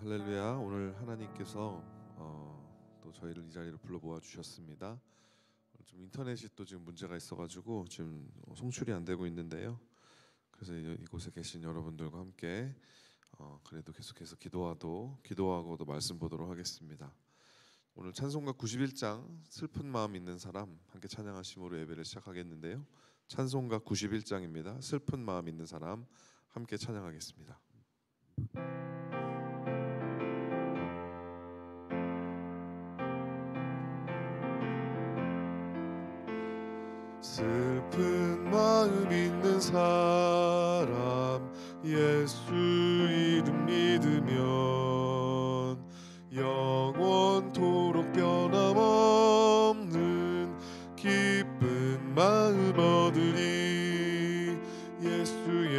할렐루야. 오늘 하나님께서 또 저희를 이 자리로 불러 모아 주셨습니다. 좀 인터넷이 또 지금 문제가 있어가지고 지금 송출이 안 되고 있는데요. 그래서 이곳에 계신 여러분들과 함께 그래도 계속해서 기도하고도 말씀 보도록 하겠습니다. 오늘 찬송가 91장 슬픈 마음 있는 사람 함께 찬양하심으로 예배를 시작하겠는데요. 찬송가 91장입니다. 슬픈 마음 있는 사람 함께 찬양하겠습니다. 슬픈 마음 있는 사람 예수 이름 믿으면 영원토록 변함없는 기쁜 마음 얻으리. 예수의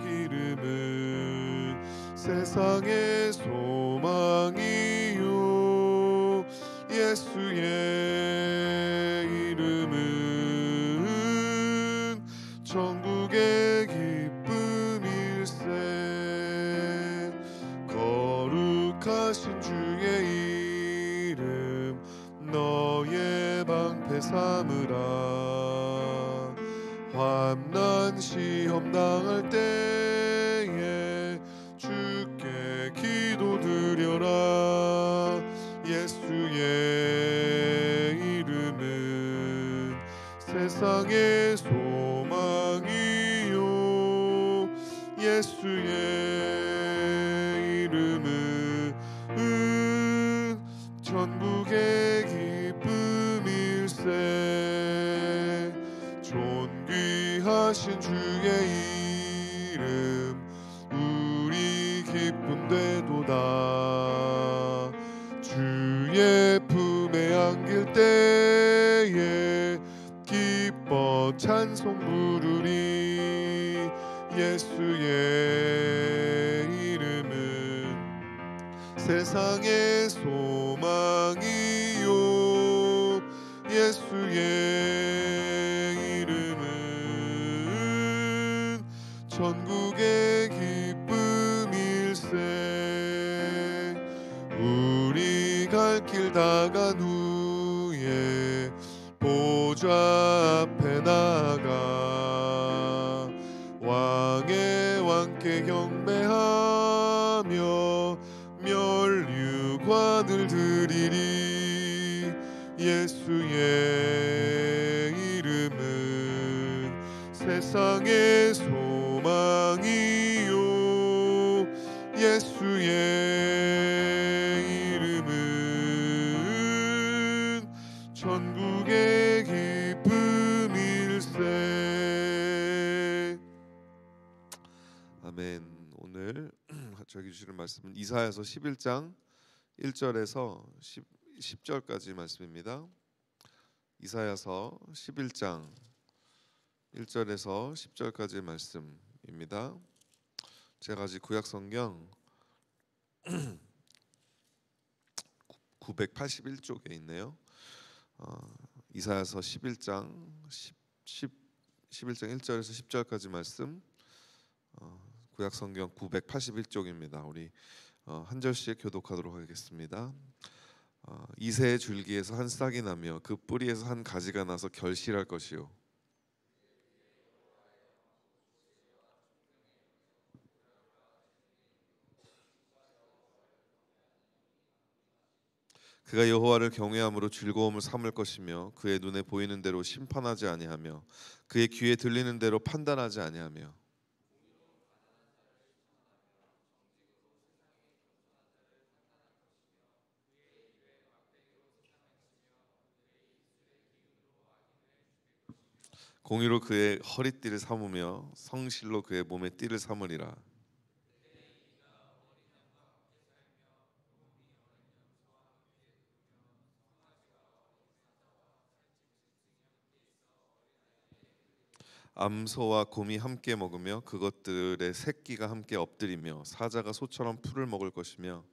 이름은 세상의 소망이요 예수의 이름은 천국의 기쁨일세. 거룩하신 주의 이름 너의 방패 삼으라. 환난 시험 당할 때에 주께 기도드려라. 예수의 이름은 세상의 소망이요 예수의 이름은 천국의 기쁨일세. 존귀하신 주의 이름 우리 기쁨 되도다. 주의 품에 안길 때에 기뻐 찬송 부르리. 예수의 이름은 세상의 소망이요 예수의 이름은 천국의 기쁨일세. 우리 갈 길 다 간 후에 보좌 앞에 나가 왕의 왕께 경배하며 면류관을 드리리. 예수의 이름은 세상의 소망이요 예수의 이름은 천국의 기쁨일세. 아멘. 오늘 저에게 주시는 말씀은 이사야서 11장 1절에서 10절까지 말씀입니다. 이사야서 11장 1절에서 10절까지의 말씀입니다. 제가 아직 구약성경 981쪽에 있네요. 이사야서 11장 11장 1절에서 10절까지 말씀, 구약성경 981쪽입니다. 우리 한 절씩 교독하도록 하겠습니다. 이새의 줄기에서 한 싹이 나며 그 뿌리에서 한 가지가 나서 결실할 것이요 그가 여호와를 경외함으로 즐거움을 삼을 것이며 그의 눈에 보이는 대로 심판하지 아니하며 그의 귀에 들리는 대로 판단하지 아니하며 공의로 그의 허리띠를 삼으며 성실로 그의 몸에 띠를 삼으리라. 암소와 곰이 함께 먹으며 그것들의 새끼가 함께 엎드리며 사자가 소처럼 풀을 먹을 것이며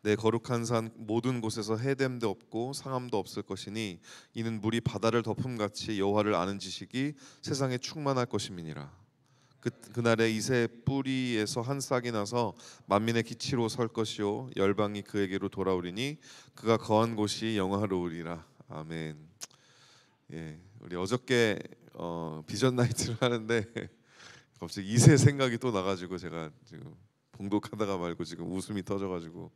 내 거룩한 산 모든 곳에서 해됨도 없고 상함도 없을 것이니 이는 물이 바다를 덮음같이 여호와를 아는 지식이 세상에 충만할 것임이니라. 그날에 이새 뿌리에서 한 싹이 나서 만민의 기치로 설 것이요 열방이 그에게로 돌아오리니 그가 거한 곳이 영화로우리라. 아멘. 예, 우리 어저께 비전 나이트를 하는데 갑자기 이세 생각이 또 나가지고 제가 지금 봉독하다가 말고 지금 웃음이 터져가지고,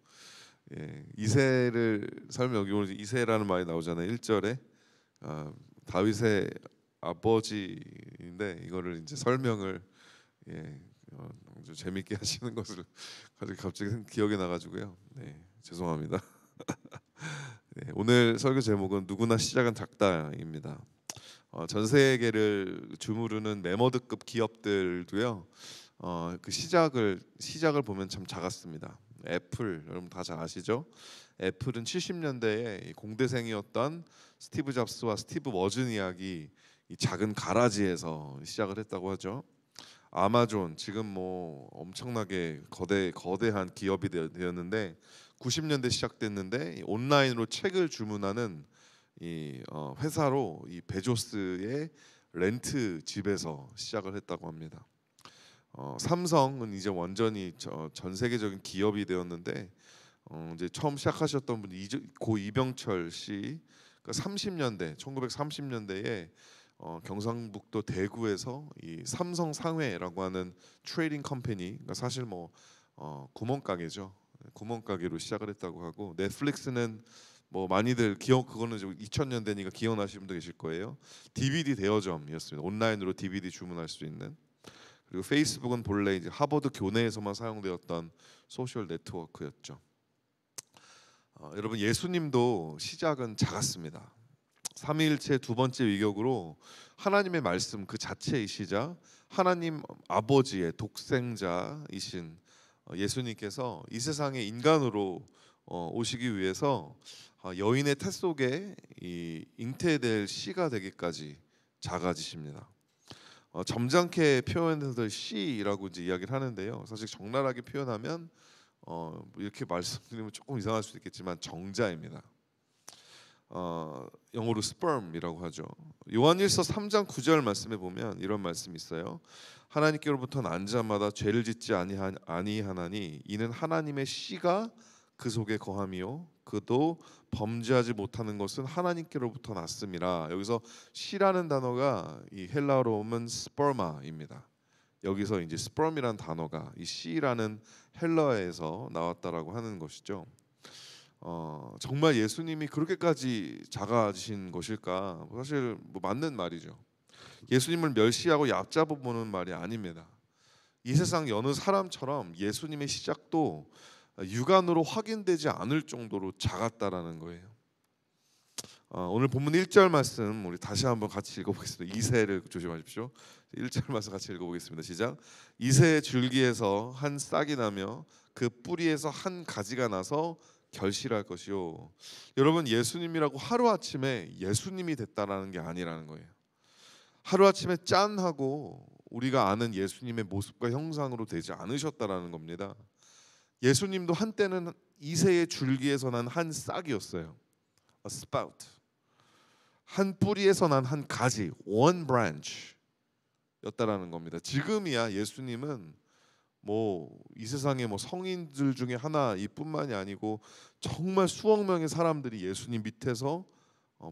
예, 이세를 설명, 여기 오늘 이세라는 말이 나오잖아요. 1절에 다윗의 아버지인데 이거를 이제 설명을, 예, 좀 재밌게 하시는 것을 갑자기 기억이 나가지고요. 네, 죄송합니다. 네, 오늘 설교 제목은 누구나 시작은 작다입니다. 전 세계를 주무르는 매머드급 기업들도요, 그 시작을 보면 참 작았습니다. 애플 여러분 다 잘 아시죠? 애플은 70년대에 공대생이었던 스티브 잡스와 스티브 워즈니악이 이 작은 가라지에서 시작을 했다고 하죠. 아마존 지금 뭐 엄청나게 거대한 기업이 되었는데 90년대 시작됐는데 온라인으로 책을 주문하는 이 회사로 이 베조스의 렌트 집에서 시작을 했다고 합니다. 삼성은 이제 완전히 전 세계적인 기업이 되었는데 이제 처음 시작하셨던 분이 고 이병철 씨, 그러니까 1930년대에 경상북도 대구에서 이 삼성 상회라고 하는 트레이딩 컴퍼니, 그러니까 사실 뭐 구멍가게죠. 구멍가게로 시작을 했다고 하고, 넷플릭스는 뭐 많이들 그거는 2000년대니까 기억나시는 분도 계실 거예요. DVD 대여점이었습니다. 온라인으로 DVD 주문할 수 있는. 그리고 페이스북은 본래 이제 하버드 교내에서만 사용되었던 소셜 네트워크였죠. 여러분, 예수님도 시작은 작았습니다. 삼위일체 두 번째 위격으로 하나님의 말씀 그 자체이시자 하나님 아버지의 독생자이신 예수님께서 이 세상에 인간으로 오시기 위해서 여인의 태 속에 잉태될 씨가 되기까지 작아지십니다. 점잖게 표현해서 씨라고 이제 이야기를 하는데요. 사실 적나라하게 표현하면 이렇게 말씀드리면 조금 이상할 수도 있겠지만 정자입니다. 영어로 sperm이라고 하죠. 요한일서 3장 9절 말씀에 보면 이런 말씀이 있어요. 하나님께로부터 난 자마다 죄를 짓지 아니하나니 이는 하나님의 씨가 그 속에 거함이요 그도 범죄하지 못하는 것은 하나님께로부터 났음이라. 여기서 씨라는 단어가 이 헬라어로 보면 스퍼마입니다. 여기서 이제 스perm이라는 단어가 이 씨라는 헬라어에서 나왔다라고 하는 것이죠. 정말 예수님이 그렇게까지 작아지신 것일까? 사실 뭐 맞는 말이죠. 예수님을 멸시하고 얕잡아 보는 말이 아닙니다. 이 세상 여느 사람처럼 예수님의 시작도 육안으로 확인되지 않을 정도로 작았다라는 거예요. 오늘 본문 1절 말씀 우리 다시 한번 같이 읽어보겠습니다. 이새를 조심하십시오. 1절 말씀 같이 읽어보겠습니다. 시작. 이새의 줄기에서 한 싹이 나며 그 뿌리에서 한 가지가 나서 결실할 것이요. 여러분, 예수님이라고 하루아침에 예수님이 됐다라는 게 아니라는 거예요. 하루아침에 짠 하고 우리가 아는 예수님의 모습과 형상으로 되지 않으셨다라는 겁니다. 예수님도 한때는 이새의 줄기에서 난 한 싹이었어요. A sprout. 한 뿌리에서 난 한 가지, one branch 였다라는 겁니다. 지금이야 예수님은 뭐 이 세상의 뭐 성인들 중에 하나 이뿐만이 아니고 정말 수억 명의 사람들이 예수님 밑에서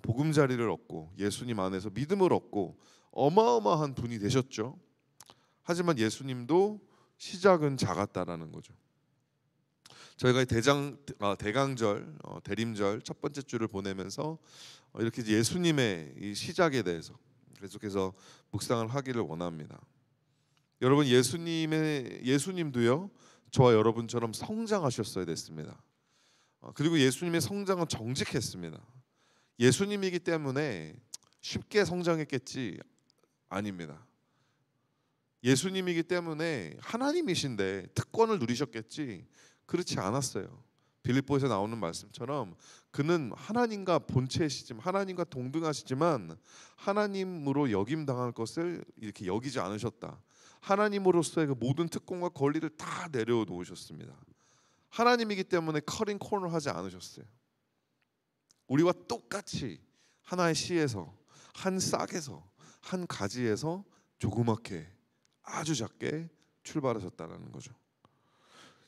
보금자리를 얻고 예수님 안에서 믿음을 얻고 어마어마한 분이 되셨죠. 하지만 예수님도 시작은 작았다라는 거죠. 저희가 대강절, 대림절 첫 번째 주를 보내면서 이렇게 예수님의 이 시작에 대해서 계속해서 묵상을 하기를 원합니다. 여러분, 예수님도요 저와 여러분처럼 성장하셨어야 됐습니다. 그리고 예수님의 성장은 정직했습니다. 예수님이기 때문에 쉽게 성장했겠지? 아닙니다. 예수님이기 때문에 하나님이신데 특권을 누리셨겠지? 그렇지 않았어요. 빌립보에서 나오는 말씀처럼 그는 하나님과 본체시지만 하나님과 동등하시지만 하나님으로 여김 당할 것을 이렇게 여기지 않으셨다. 하나님으로서의 그 모든 특권과 권리를 다 내려놓으셨습니다. 하나님이기 때문에 커팅 코너 하지 않으셨어요. 우리와 똑같이 하나의 씨에서, 한 싹에서, 한 가지에서 조그맣게, 아주 작게 출발하셨다는 거죠.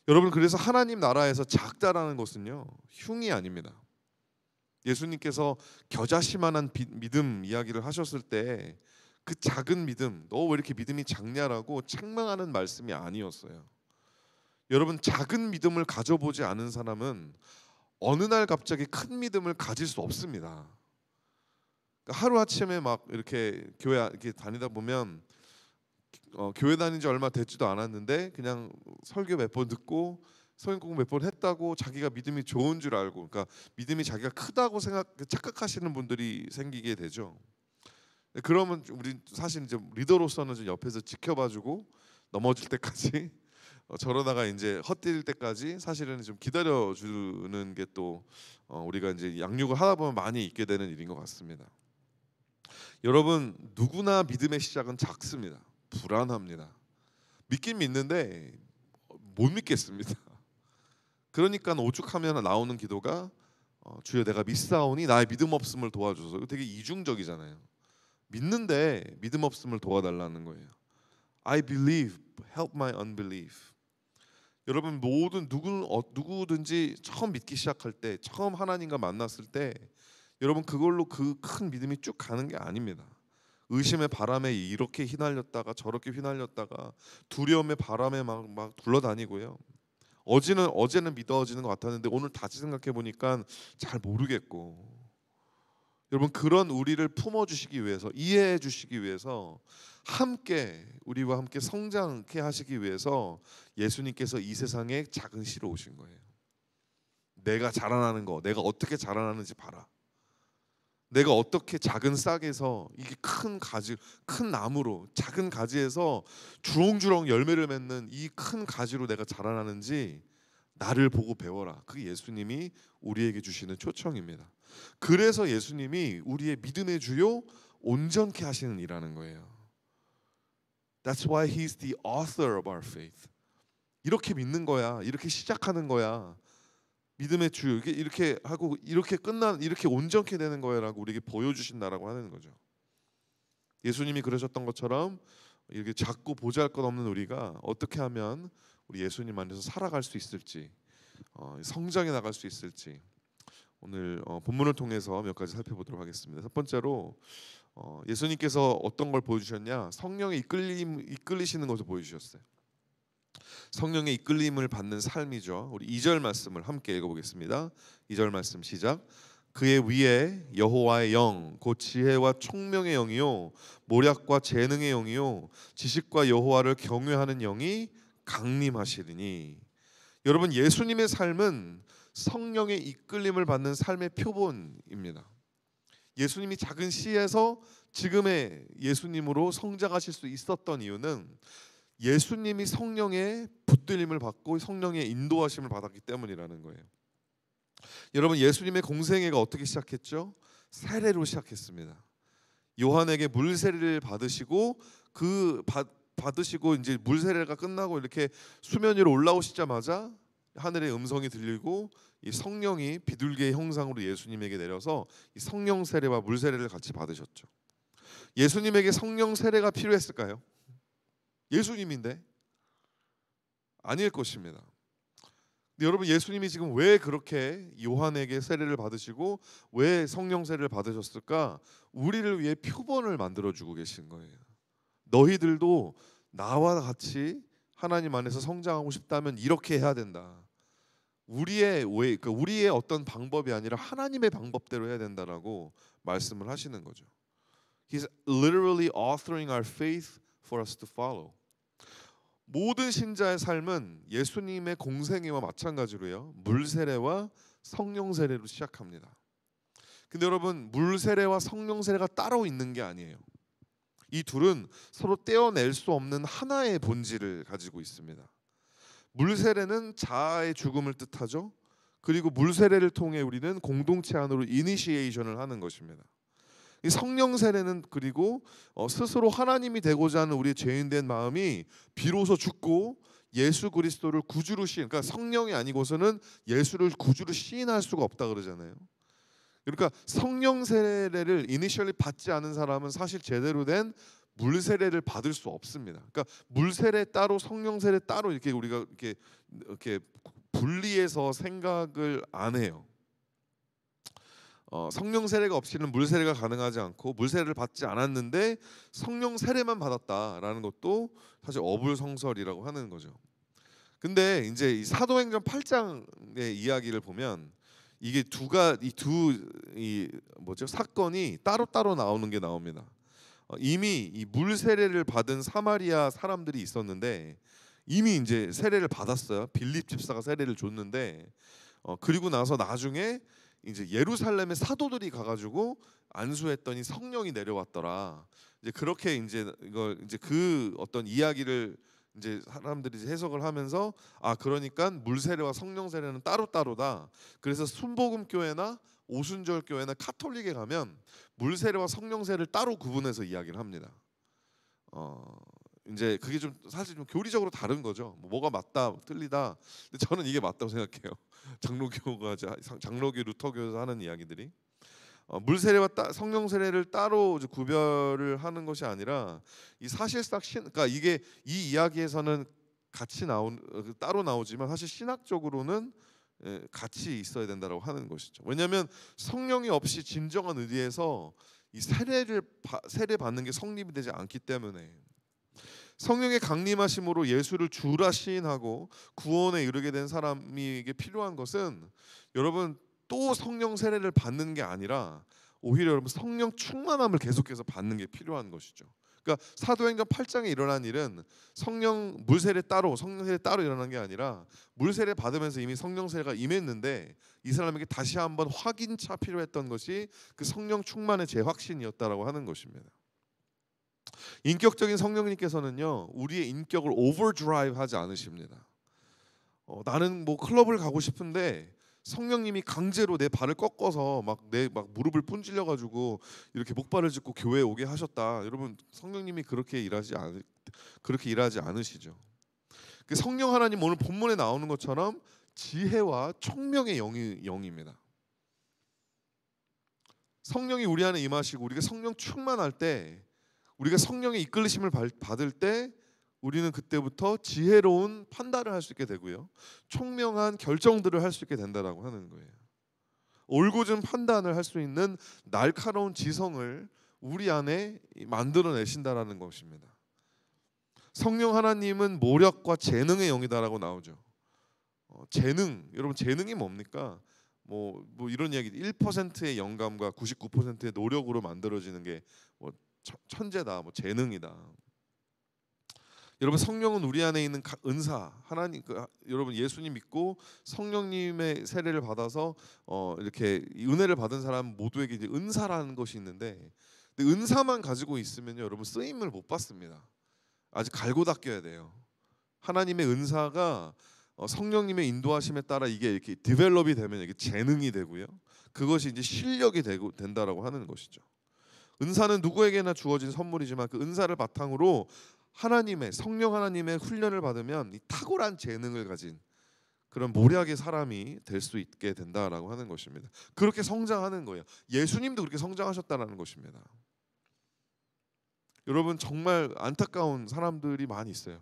여러분, 그래서 하나님 나라에서 작다라는 것은요, 흉이 아닙니다. 예수님께서 겨자씨만한 믿음 이야기를 하셨을 때 그 작은 믿음, 너 왜 이렇게 믿음이 작냐라고 책망하는 말씀이 아니었어요. 여러분, 작은 믿음을 가져보지 않은 사람은 어느 날 갑자기 큰 믿음을 가질 수 없습니다. 그러니까 하루 아침에 막 이렇게 교회 이렇게 다니다 보면 교회 다닌 지 얼마 되지도 않았는데 그냥 설교 몇 번 듣고 성경 공부 몇 번 했다고 자기가 믿음이 좋은 줄 알고, 그러니까 믿음이 자기가 크다고 착각하시는 분들이 생기게 되죠. 그러면 우리 사실 이제 리더로서는 좀 옆에서 지켜봐주고 넘어질 때까지 저러다가 이제 헛디딜 때까지 사실은 좀 기다려주는 게 또 우리가 이제 양육을 하다 보면 많이 있게 되는 일인 것 같습니다. 여러분, 누구나 믿음의 시작은 작습니다. 불안합니다. 믿긴 믿는데 못 믿겠습니다. 그러니까 오죽하면 나오는 기도가 주여 내가 믿사오니 나의 믿음 없음을 도와줘서. 이거 되게 이중적이잖아요. 믿는데 믿음 없음을 도와달라는 거예요. I believe, help my unbelief. 여러분, 모든 누구든지 처음 믿기 시작할 때, 처음 하나님과 만났을 때 여러분 그걸로 그 큰 믿음이 쭉 가는 게 아닙니다. 의심의 바람에 이렇게 휘날렸다가 저렇게 휘날렸다가 두려움의 바람에 막 굴러다니고요. 어제는 믿어지는 것 같았는데 오늘 다시 생각해 보니까 잘 모르겠고. 여러분, 그런 우리를 품어주시기 위해서, 이해해 주시기 위해서, 우리와 함께 성장케 하시기 위해서 예수님께서 이 세상에 작은 씨로 오신 거예요. 내가 자라나는 거, 내가 어떻게 자라나는지 봐라. 내가 어떻게 작은 싹에서 이게 큰 가지, 큰 나무로 작은 가지에서 주렁주렁 열매를 맺는 이 큰 가지로 내가 자라나는지 나를 보고 배워라. 그게 예수님이 우리에게 주시는 초청입니다. 그래서 예수님이 우리의 믿음의 주요 온전케 하시는 일하는 거예요. That's why he's the author of our faith. 이렇게 믿는 거야. 이렇게 시작하는 거야. 믿음의 주, 이렇게 하고 이렇게 이렇게 온전케 되는 거야라고 우리에게 보여주신다라고 하는 거죠. 예수님이 그러셨던 것처럼 이렇게 작고 보잘것없는 우리가 어떻게 하면 우리 예수님 안에서 살아갈 수 있을지, 성장해 나갈 수 있을지 오늘 본문을 통해서 몇 가지 살펴보도록 하겠습니다. 첫 번째로 예수님께서 어떤 걸 보여주셨냐? 성령의 이끌리시는 것을 보여주셨어요. 성령의 이끌림을 받는 삶이죠. 우리 2절 말씀을 함께 읽어보겠습니다. 2절 말씀 시작. 그의 위에 여호와의 영, 곧 지혜와 총명의 영이요 모략과 재능의 영이요 지식과 여호와를 경외하는 영이 강림하시리니. 여러분, 예수님의 삶은 성령의 이끌림을 받는 삶의 표본입니다. 예수님이 작은 씨에서 지금의 예수님으로 성장하실 수 있었던 이유는 예수님이 성령의 붙들림을 받고 성령의 인도하심을 받았기 때문이라는 거예요. 여러분, 예수님의 공생애가 어떻게 시작했죠? 세례로 시작했습니다. 요한에게 물 세례를 받으시고 받으시고 이제 물 세례가 끝나고 이렇게 수면 위로 올라오시자마자 하늘의 음성이 들리고 이 성령이 비둘기의 형상으로 예수님에게 내려서 이 성령 세례와 물 세례를 같이 받으셨죠. 예수님에게 성령 세례가 필요했을까요? 예수님인데 아닐 것입니다. 근데 여러분, 예수님이 지금 왜 그렇게 요한에게 세례를 받으시고 왜 성령 세례를 받으셨을까? 우리를 위해 표본을 만들어주고 계신 거예요. 너희들도 나와 같이 하나님 안에서 성장하고 싶다면 이렇게 해야 된다. 우리의 어떤 방법이 아니라 하나님의 방법대로 해야 된다라고 말씀을 하시는 거죠. He's literally authoring our faith for us to follow. 모든 신자의 삶은 예수님의 공생애와 마찬가지로요, 물 세례와 성령 세례로 시작합니다. 근데 여러분, 물 세례와 성령 세례가 따로 있는 게 아니에요. 이 둘은 서로 떼어낼 수 없는 하나의 본질을 가지고 있습니다. 물 세례는 자아의 죽음을 뜻하죠. 그리고 물 세례를 통해 우리는 공동체 안으로 이니시에이션을 하는 것입니다. 이 성령 세례는 그리고 스스로 하나님이 되고자 하는 우리의 죄인된 마음이 비로소 죽고 예수 그리스도를 구주로 시인, 그러니까 성령이 아니고서는 예수를 구주로 시인할 수가 없다 그러잖아요. 그러니까 성령 세례를 이니셜리 받지 않은 사람은 사실 제대로 된 물 세례를 받을 수 없습니다. 그러니까 물 세례 따로 성령 세례 따로 이렇게 우리가 이렇게 분리해서 생각을 안 해요. 성령 세례가 없이는 물 세례가 가능하지 않고, 물 세례를 받지 않았는데 성령 세례만 받았다라는 것도 사실 어불성설이라고 하는 거죠. 근데 이제 이 사도행전 8장의 이야기를 보면 이게 이 뭐죠? 사건이 따로따로 나오는 게 나옵니다. 이미 이 물 세례를 받은 사마리아 사람들이 있었는데 이미 이제 세례를 받았어요. 빌립 집사가 세례를 줬는데 그리고 나서 나중에 이제 예루살렘의 사도들이 가가지고 안수했더니 성령이 내려왔더라. 이제 그렇게 이제 이걸 이제 그 어떤 이야기를 이제 사람들이 이제 해석을 하면서 그러니까 물 세례와 성령 세례는 따로따로다. 그래서 순복음 교회나 오순절 교회나 카톨릭에 가면 물 세례와 성령 세례를 따로 구분해서 이야기를 합니다. 이제 그게 좀 사실 좀 교리적으로 다른 거죠. 뭐가 맞다, 틀리다. 근데 저는 이게 맞다고 생각해요. 장로교, 루터교에서 하는 이야기들이 물 세례와 성령 세례를 따로 이제 구별을 하는 것이 아니라 이 사실상 그러니까 이게 이 이야기에서는 같이 따로 나오지만 사실 신학적으로는 같이 있어야 된다라고 하는 것이죠. 왜냐하면 성령이 없이 진정한 의미에서 이 세례 받는 게 성립이 되지 않기 때문에 성령의 강림하심으로 예수를 주라 시인하고 구원에 이르게 된 사람에게 필요한 것은 여러분 또 성령 세례를 받는 게 아니라 오히려 여러분 성령 충만함을 계속해서 받는 게 필요한 것이죠. 그러니까 사도행전 8장에 일어난 일은 물 세례 따로 성령 세례 따로 일어난 게 아니라 물 세례 받으면서 이미 성령 세례가 임했는데 이 사람에게 다시 한번 확인차 필요했던 것이 그 성령 충만의 재확신이었다라고 하는 것입니다. 인격적인 성령님께서는요 우리의 인격을 오버드라이브 하지 않으십니다. 나는 뭐 클럽을 가고 싶은데 성령님이 강제로 내 발을 꺾어서 내 무릎을 분질려 가지고 이렇게 목발을 짚고 교회에 오게 하셨다. 여러분 성령님이 그렇게 일하지 않으시죠. 그 성령 하나님 오늘 본문에 나오는 것처럼 지혜와 총명의 영입니다. 성령이 우리 안에 임하시고 우리가 성령 충만할 때, 우리가 성령의 이끌리심을 받을 때 우리는 그때부터 지혜로운 판단을 할 수 있게 되고요, 총명한 결정들을 할 수 있게 된다라고 하는 거예요. 올곧은 판단을 할 수 있는 날카로운 지성을 우리 안에 만들어내신다라는 것입니다. 성령 하나님은 모력과 재능의 영이다라고 나오죠. 여러분 재능이 뭡니까? 뭐 이런 이야기, 1%의 영감과 99%의 노력으로 만들어지는 게 뭐 천재다, 뭐 재능이다. 여러분 성령은 우리 안에 있는 은사, 하나님 여러분 예수님 믿고 성령님의 세례를 받아서 이렇게 은혜를 받은 사람 모두에게 이제 은사라는 것이 있는데, 근데 은사만 가지고 있으면요 여러분 쓰임을 못 받습니다. 아직 갈고 닦여야 돼요. 하나님의 은사가 성령님의 인도하심에 따라 이게 이렇게 디벨롭이 되면 이게 재능이 되고요, 그것이 이제 실력이 된다라고 하는 것이죠. 은사는 누구에게나 주어진 선물이지만 그 은사를 바탕으로 성령 하나님의 훈련을 받으면 이 탁월한 재능을 가진 그런 모략의 사람이 될 수 있게 된다라고 하는 것입니다. 그렇게 성장하는 거예요. 예수님도 그렇게 성장하셨다라는 것입니다. 여러분 정말 안타까운 사람들이 많이 있어요.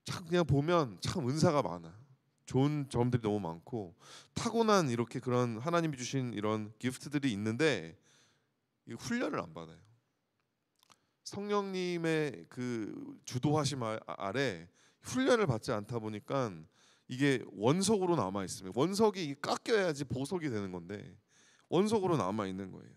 참 그냥 보면 참 은사가 많아, 좋은 점들이 너무 많고 타고난 이렇게 그런 하나님이 주신 이런 기프트들이 있는데 훈련을 안 받아요. 성령님의 그 주도하심 아래 훈련을 받지 않다 보니까 이게 원석으로 남아 있습니다. 원석이 깎여야지 보석이 되는 건데 원석으로 남아 있는 거예요.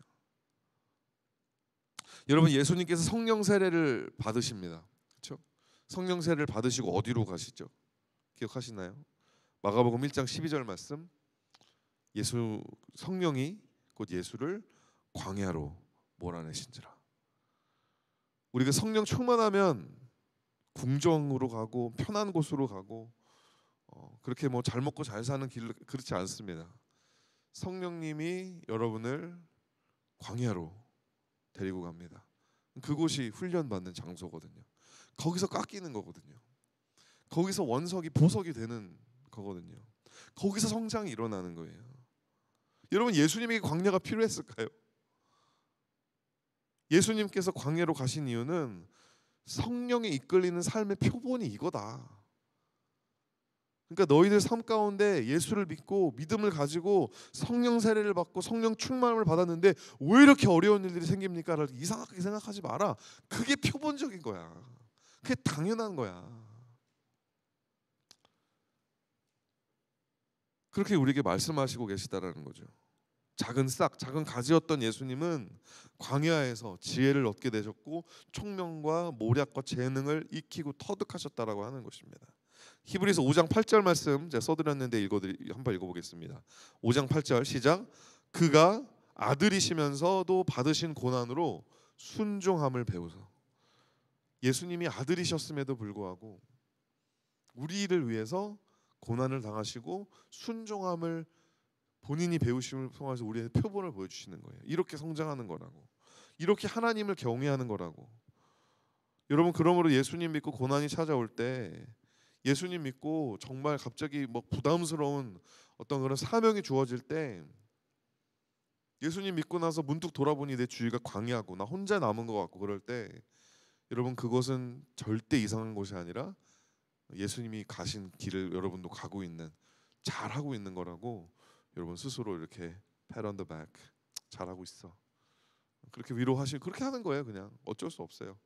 여러분 예수님께서 성령 세례를 받으십니다. 그렇죠? 성령 세례를 받으시고 어디로 가시죠? 기억하시나요? 마가복음 1장 12절 말씀, 성령이 곧 예수를 광야로 몰아내신지라. 우리가 성령 충만하면 궁정으로 가고 편한 곳으로 가고 그렇게 뭐 잘 먹고 잘 사는 길, 그렇지 않습니다. 성령님이 여러분을 광야로 데리고 갑니다. 그곳이 훈련받는 장소거든요. 거기서 깎이는 거거든요. 거기서 원석이 보석이 되는 거거든요. 거기서 성장이 일어나는 거예요. 여러분, 예수님에게 광야가 필요했을까요? 예수님께서 광야로 가신 이유는 성령에 이끌리는 삶의 표본이 이거다. 그러니까 너희들 삶 가운데 예수를 믿고 믿음을 가지고 성령 세례를 받고 성령 충만을 받았는데 왜 이렇게 어려운 일들이 생깁니까? 라고 이상하게 생각하지 마라. 그게 표본적인 거야. 그게 당연한 거야. 그렇게 우리에게 말씀하시고 계시다라는 거죠. 작은 싹, 작은 가지였던 예수님은 광야에서 지혜를 얻게 되셨고 총명과 모략과 재능을 익히고 터득하셨다라고 하는 것입니다. 히브리서 5장 8절 말씀 제가 써드렸는데 한번 읽어보겠습니다. 5장 8절 시작. 그가 아들이시면서도 받으신 고난으로 순종함을 배우소. 예수님이 아들이셨음에도 불구하고 우리를 위해서 고난을 당하시고 순종함을 본인이 배우심을 통해서 우리의 표본을 보여주시는 거예요. 이렇게 성장하는 거라고. 이렇게 하나님을 경외하는 거라고. 여러분, 그러므로 예수님 믿고 고난이 찾아올 때 예수님 믿고 정말 갑자기 뭐 부담스러운 어떤 그런 사명이 주어질 때 예수님 믿고 나서 문득 돌아보니 내 주위가 광야고 나 혼자 남은 것 같고 그럴 때 여러분, 그것은 절대 이상한 것이 아니라 예수님이 가신 길을 여러분도 가고 있는, 잘하고 있는 거라고 여러분 스스로 이렇게 pat on the back, 잘하고 있어. 그렇게 위로하시고 그렇게 하는 거예요. 그냥 어쩔 수 없어요.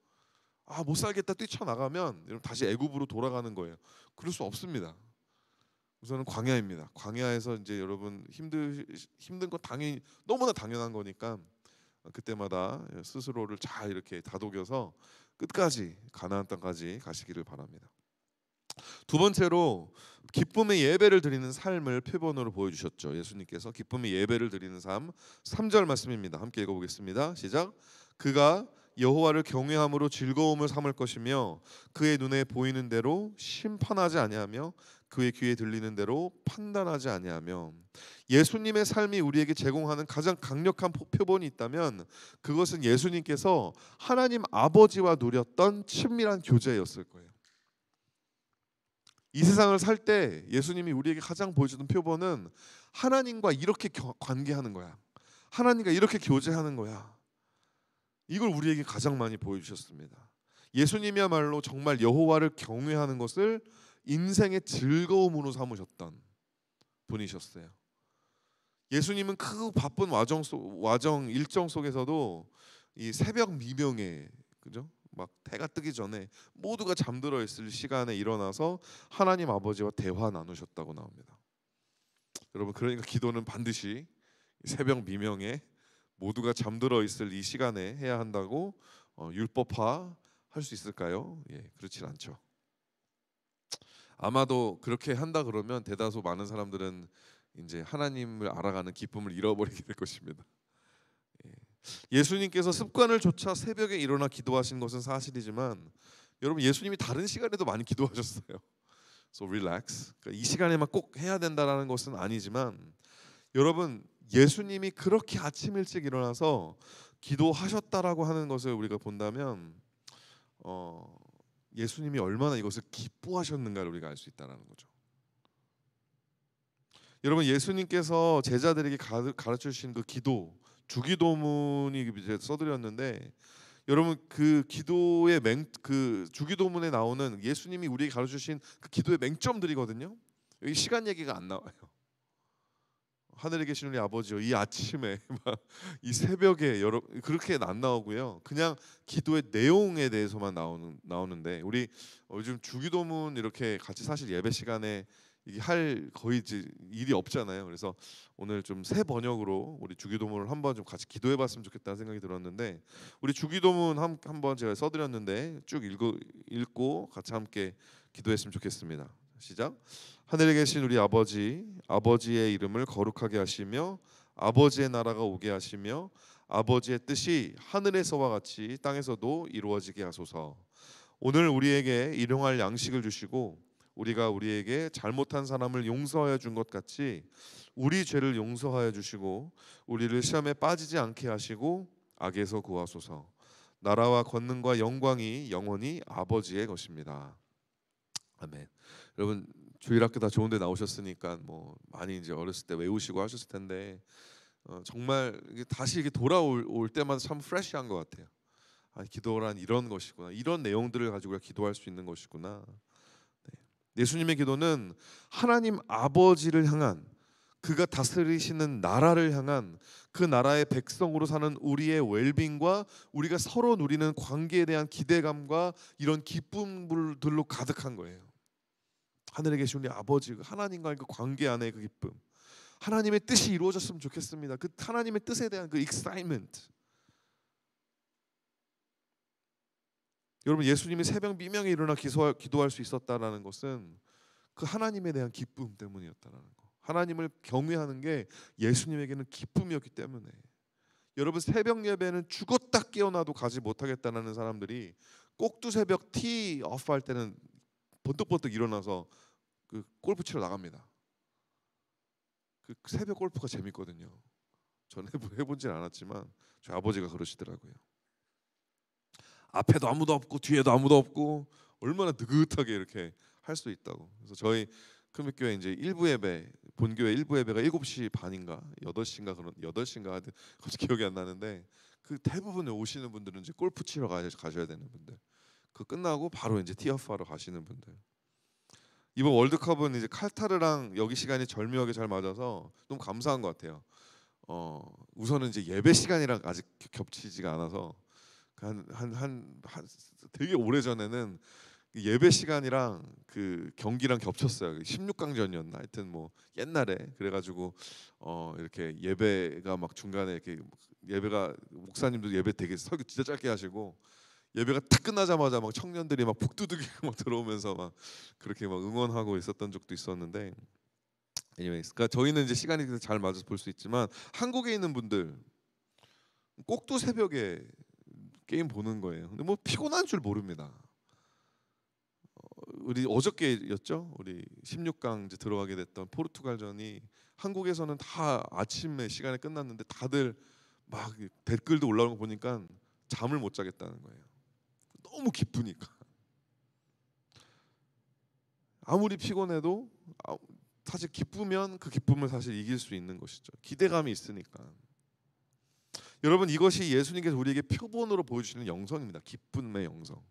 못 살겠다 뛰쳐나가면 여러분 다시 애굽으로 돌아가는 거예요. 그럴 수 없습니다. 우선은 광야입니다. 광야에서 이제 여러분 힘든 건 당연히 너무나 당연한 거니까 그때마다 스스로를 잘 이렇게 다독여서 끝까지 가나안 땅까지 가시기를 바랍니다. 두 번째로 기쁨의 예배를 드리는 삶을 표본으로 보여주셨죠. 예수님께서 기쁨의 예배를 드리는 삶 3절 말씀입니다. 함께 읽어보겠습니다. 시작. 그가 여호와를 경외함으로 즐거움을 삼을 것이며 그의 눈에 보이는 대로 심판하지 아니하며 그의 귀에 들리는 대로 판단하지 아니하며. 예수님의 삶이 우리에게 제공하는 가장 강력한 표본이 있다면 그것은 예수님께서 하나님 아버지와 누렸던 친밀한 교제였을 거예요. 이 세상을 살 때 예수님이 우리에게 가장 보여주던 표본은 하나님과 이렇게 관계하는 거야. 하나님과 이렇게 교제하는 거야. 이걸 우리에게 가장 많이 보여주셨습니다. 예수님이야말로 정말 여호와를 경외하는 것을 인생의 즐거움으로 삼으셨던 분이셨어요. 예수님은 그 바쁜 와정 일정 속에서도 이 새벽 미명에, 그죠? 막 해가 뜨기 전에 모두가 잠들어 있을 시간에 일어나서 하나님 아버지와 대화 나누셨다고 나옵니다. 여러분, 그러니까 기도는 반드시 새벽 미명에 모두가 잠들어 있을 이 시간에 해야 한다고 율법화 할 수 있을까요? 그렇지 않죠. 아마도 그렇게 한다 그러면 대다수 많은 사람들은 이제 하나님을 알아가는 기쁨을 잃어버리게 될 것입니다. 예수님께서 습관을 조차 새벽에 일어나 기도하신 것은 사실이지만 여러분, 예수님이 다른 시간에도 많이 기도하셨어요. So relax. 그러니까 이 시간에만 꼭 해야 된다라는 것은 아니지만 여러분, 예수님이 그렇게 아침 일찍 일어나서 기도하셨다라고 하는 것을 우리가 본다면 예수님이 얼마나 이것을 기뻐하셨는가를 우리가 알 수 있다는 거죠. 여러분, 예수님께서 제자들에게 가르쳐 주신 그 기도, 주기도문이 이제 써드렸는데 여러분, 그 기도의 그 주기도문에 나오는 예수님이 우리에게 가르쳐 주신 그 기도의 맹점들이거든요. 여기 시간 얘기가 안 나와요. 하늘에 계신 우리 아버지요, 이 아침에 이 새벽에 여러분 그렇게 안 나오고요. 그냥 기도의 내용에 대해서만 나오는데 우리 요즘 주기도문 이렇게 같이 사실 예배 시간에 이게 할 거의 이제 일이 없잖아요. 그래서 오늘 좀 새 번역으로 우리 주기도문을 한번 좀 같이 기도해봤으면 좋겠다는 생각이 들었는데 우리 주기도문 한번 제가 써드렸는데 쭉 읽고 같이 함께 기도했으면 좋겠습니다. 시작. 하늘에 계신 우리 아버지, 아버지의 이름을 거룩하게 하시며 아버지의 나라가 오게 하시며 아버지의 뜻이 하늘에서와 같이 땅에서도 이루어지게 하소서. 오늘 우리에게 일용할 양식을 주시고 우리가 우리에게 잘못한 사람을 용서하여 준 것 같이 우리 죄를 용서하여 주시고 우리를 시험에 빠지지 않게 하시고 악에서 구하소서. 나라와 권능과 영광이 영원히 아버지의 것입니다. 아멘. 여러분 주일학교 다 좋은데 나오셨으니까 뭐 많이 이제 어렸을 때 외우시고 하셨을 텐데 정말 이게 다시 이게 돌아올 때마다 참 프레시한 것 같아요. 아, 기도란 이런 것이구나. 이런 내용들을 가지고 우리가 기도할 수 있는 것이구나. 네. 예수님의 기도는 하나님 아버지를 향한, 그가 다스리시는 나라를 향한, 그 나라의 백성으로 사는 우리의 웰빙과 우리가 서로 누리는 관계에 대한 기대감과 이런 기쁨들로 가득한 거예요. 하늘에 계신 우리 아버지, 하나님과의 그 관계 안에 그 기쁨, 하나님의 뜻이 이루어졌으면 좋겠습니다. 그 하나님의 뜻에 대한 그 excitement. 여러분 예수님이 새벽 미명에 일어나 기도할 수 있었다라는 것은 그 하나님에 대한 기쁨 때문이었다라는 거. 하나님을 경외하는 게 예수님에게는 기쁨이었기 때문에. 여러분 새벽 예배는 죽었다 깨어나도 가지 못하겠다는 사람들이 꼭두 새벽 티 오프 할 때는 번뜩번뜩 일어나서 그 골프 치러 나갑니다. 그 새벽 골프가 재밌거든요. 저는 해보진 않았지만 저희 아버지가 그러시더라고요. 앞에도 아무도 없고 뒤에도 아무도 없고 얼마나 느긋하게 이렇게 할 수 있다고. 그래서 저희 큰빛교회 이제 일부 예배, 본교회 일부 예배가 7시 반인가 8시인가 그런 8시인가 하여튼 갑자기 기억이 안 나는데 그 대부분 오시는 분들은 이제 골프 치러 가셔야 되는 분들. 그 끝나고 바로 이제 티어프하러 가시는 분들. 이번 월드컵은 이제 카타르랑 여기 시간이 절묘하게 잘 맞아서 너무 감사한 것 같아요. 우선은 이제 예배 시간이랑 아직 겹치지가 않아서 한 되게 오래 전에는 예배 시간이랑 그 경기랑 겹쳤어요. 16강전이었나 하여튼 뭐 옛날에 그래가지고 이렇게 예배가 막 중간에 이렇게 예배가 목사님도 예배 되게 설교 진짜 짧게 하시고 예배가 딱 끝나자마자 막 청년들이 막 북두둑이고 막 들어오면서 막 그렇게 막 응원하고 있었던 적도 있었는데 anyways, 그러니까 저희는 이제 시간이 잘 맞아서 볼 수 있지만 한국에 있는 분들 꼭두 새벽에 게임 보는 거예요. 근데 뭐 피곤한 줄 모릅니다. 우리 어저께였죠. 우리 16강 이제 들어가게 됐던 포르투갈전이 한국에서는 다 아침에 시간에 끝났는데 다들 막 댓글도 올라오는 거 보니까 잠을 못 자겠다는 거예요. 너무 기쁘니까. 아무리 피곤해도 사실 기쁘면 그 기쁨을 사실 이길 수 있는 것이죠. 기대감이 있으니까. 여러분 이것이 예수님께서 우리에게 표본으로 보여주시는 영성입니다. 기쁨의 영성.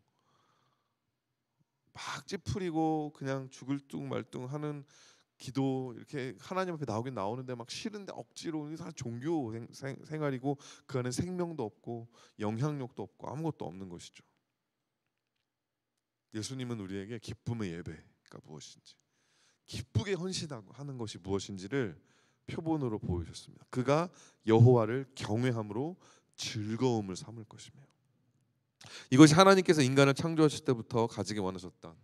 막 찌푸리고 그냥 죽을 뚱말뚱하는 기도 이렇게 하나님 앞에 나오긴 나오는데 막 싫은데 억지로 사실 종교 생활이고 그 안에 생명도 없고 영향력도 없고 아무것도 없는 것이죠. 예수님은 우리에게 기쁨의 예배가 무엇인지, 기쁘게 헌신하고 하는 것이 무엇인지를 표본으로 보여주셨습니다. 그가 여호와를 경외함으로 즐거움을 삼을 것이며, 이것이 하나님께서 인간을 창조하실 때부터 가지기 원하셨던,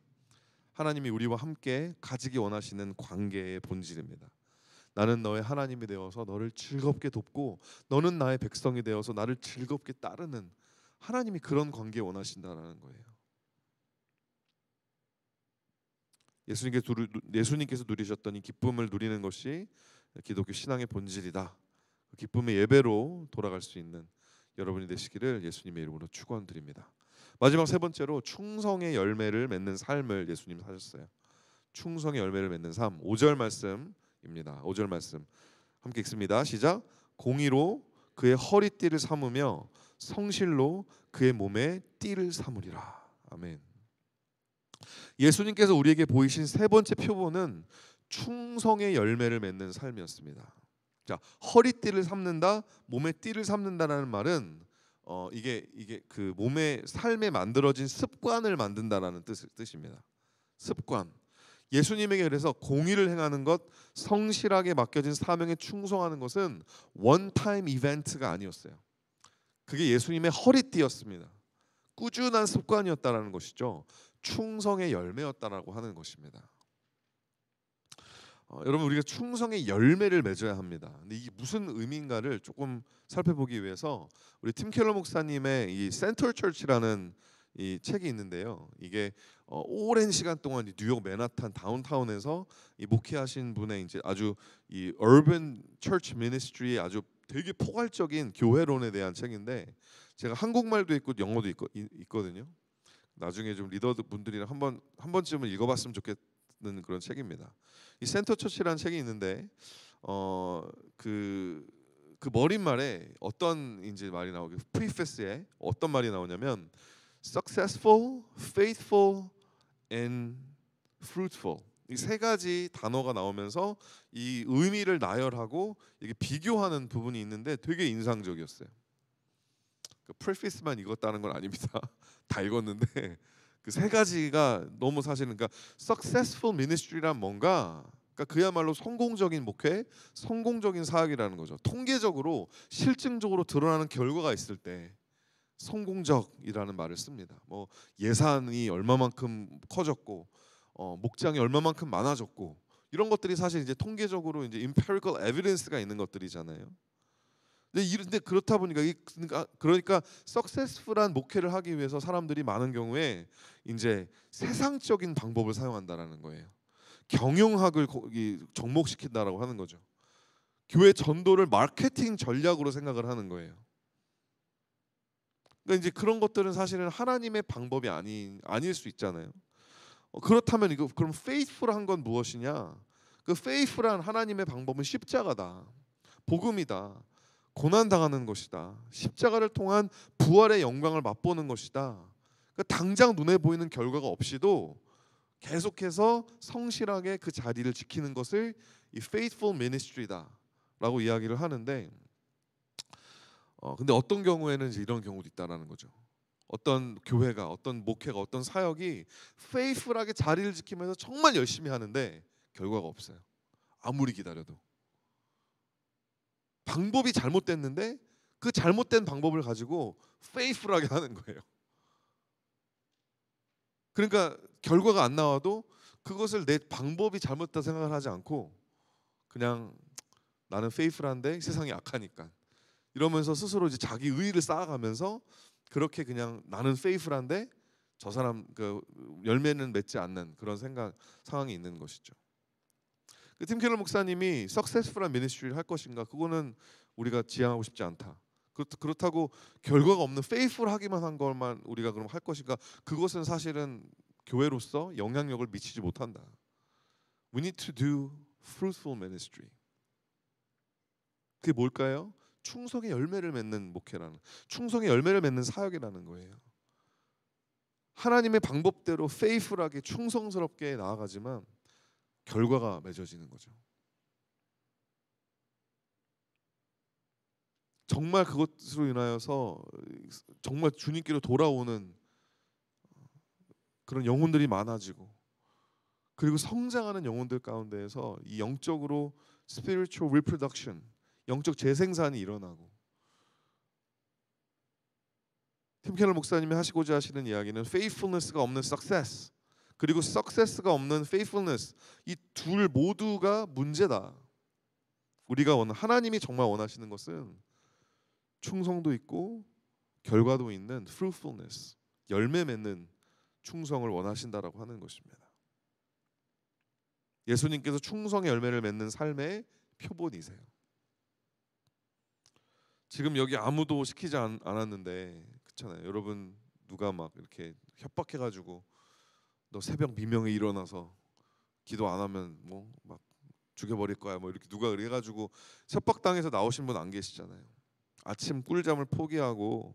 하나님이 우리와 함께 가지기 원하시는 관계의 본질입니다. 나는 너의 하나님이 되어서 너를 즐겁게 돕고 너는 나의 백성이 되어서 나를 즐겁게 따르는, 하나님이 그런 관계 원하신다라는 거예요. 예수님께서 누리셨던 이 기쁨을 누리는 것이 기독교 신앙의 본질이다. 기쁨의 예배로 돌아갈 수 있는 여러분이 되시기를 예수님의 이름으로 축원드립니다. 마지막 세 번째로 충성의 열매를 맺는 삶을 예수님 사셨어요. 충성의 열매를 맺는 삶. 5절 말씀입니다. 5절 말씀 함께 읽습니다. 시작. 공의로 그의 허리띠를 삼으며 성실로 그의 몸에 띠를 삼으리라. 아멘. 예수님께서 우리에게 보이신 세 번째 표본은 충성의 열매를 맺는 삶이었습니다. 자, 허리띠를 삼는다, 몸에 띠를 삼는다라는 말은 이게 그 몸의 삶에 만들어진 습관을 만든다라는 뜻입니다. 습관. 예수님에게 그래서 공의를 행하는 것, 성실하게 맡겨진 사명에 충성하는 것은 원타임 이벤트가 아니었어요. 그게 예수님의 허리띠였습니다. 꾸준한 습관이었다라는 것이죠. 충성의 열매였다라고 하는 것입니다. 여러분 우리가 충성의 열매를 맺어야 합니다. 근데 이게 무슨 의미인가를 조금 살펴보기 위해서 우리 팀 켈러 목사님의 이 센터 처치라는 이 책이 있는데요. 이게 오랜 시간 동안 뉴욕 맨하탄 다운타운에서 이 목회하신 분의 이제 아주 이 urban church ministry의 아주 되게 포괄적인 교회론에 대한 책인데 제가 한국말도 있고 영어도 있거든요. 나중에 좀 리더분들이랑 한 번쯤은 읽어봤으면 좋겠는 그런 책입니다. 이 센터 처치라는 책이 있는데 그 머릿말에 어떤 이제 말이 나오게 프리패스에 어떤 말이 나오냐면 successful, faithful, and fruitful 이 세 가지 단어가 나오면서 이 의미를 나열하고 이게 비교하는 부분이 있는데 되게 인상적이었어요. 그 프리패스만 읽었다는 건 아닙니다. 다 읽었는데 그 세 가지가 너무 사실은 그러니까 successful ministry란 뭔가 그러니까 그야말로 성공적인 목회, 성공적인 사역이라는 거죠. 통계적으로 실증적으로 드러나는 결과가 있을 때 성공적이라는 말을 씁니다. 뭐 예산이 얼마만큼 커졌고 목장이 얼마만큼 많아졌고 이런 것들이 사실 이제 통계적으로 이제 empirical evidence가 있는 것들이잖아요. 근데 그렇다 보니까 그러니까 successful한 목회를 하기 위해서 사람들이 많은 경우에 이제 세상적인 방법을 사용한다라는 거예요. 경영학을 거기 접목시킨다라고 하는 거죠. 교회 전도를 마케팅 전략으로 생각을 하는 거예요. 그러니까 이제 그런 것들은 사실은 하나님의 방법이 아닐 수 있잖아요. 그렇다면 이거 그럼 faithful한 건 무엇이냐? 그 faithful한 하나님의 방법은 십자가다, 복음이다, 고난 당하는 것이다, 십자가를 통한 부활의 영광을 맛보는 것이다. 그러니까 당장 눈에 보이는 결과가 없이도 계속해서 성실하게 그 자리를 지키는 것을 이 faithful ministry다라고 이야기를 하는데, 근데 어떤 경우에는 이제 이런 경우도 있다라는 거죠. 어떤 교회가, 어떤 목회가, 어떤 사역이 faithful하게 자리를 지키면서 정말 열심히 하는데 결과가 없어요. 아무리 기다려도 방법이 잘못됐는데 그 잘못된 방법을 가지고 faithful하게 하는 거예요. 그러니까 결과가 안 나와도 그것을 내 방법이 잘못됐다 생각을 하지 않고 그냥 나는 faithful한데 세상이 악하니까 이러면서 스스로 이제 자기 의의를 쌓아가면서 그렇게 그냥 나는 faithful한데 저 사람 그 열매는 맺지 않는 그런 상황이 있는 것이죠. 팀 켈러 목사님이 successful한 ministry를 할 것인가? 그거는 우리가 지향하고 싶지 않다. 그렇다고 결과가 없는 faithful하기만 한 것만 우리가 그럼 할 것인가? 그것은 사실은 교회로서 영향력을 미치지 못한다. We need to do fruitful ministry. 그게 뭘까요? 충성의 열매를 맺는 목회라는, 충성의 열매를 맺는 사역이라는 거예요. 하나님의 방법대로 faithful하게 충성스럽게 나아가지만 결과가 맺어지는 거죠. 정말 그것으로 인하여서 정말 주님께로 돌아오는 그런 영혼들이 많아지고 그리고 성장하는 영혼들 가운데에서 이 영적으로 spiritual reproduction, 영적 재생산이 일어나고 팀 켈러 목사님이 하시고자 하시는 이야기는 faithfulness가 없는 success 그리고 success가 없는 faithfulness 이 둘 모두가 문제다. 우리가 하나님이 정말 원하시는 것은 충성도 있고 결과도 있는 fruitfulness, 열매 맺는 충성을 원하신다라고 하는 것입니다. 예수님께서 충성의 열매를 맺는 삶의 표본이세요. 지금 여기 아무도 시키지 않았는데 그렇잖아요. 여러분 누가 막 이렇게 협박해가지고 너 새벽 미명에 일어나서 기도 안 하면 뭐 막 죽여버릴 거야 뭐 이렇게 누가 그래가지고 협박당해서 나오신 분 안 계시잖아요. 아침 꿀잠을 포기하고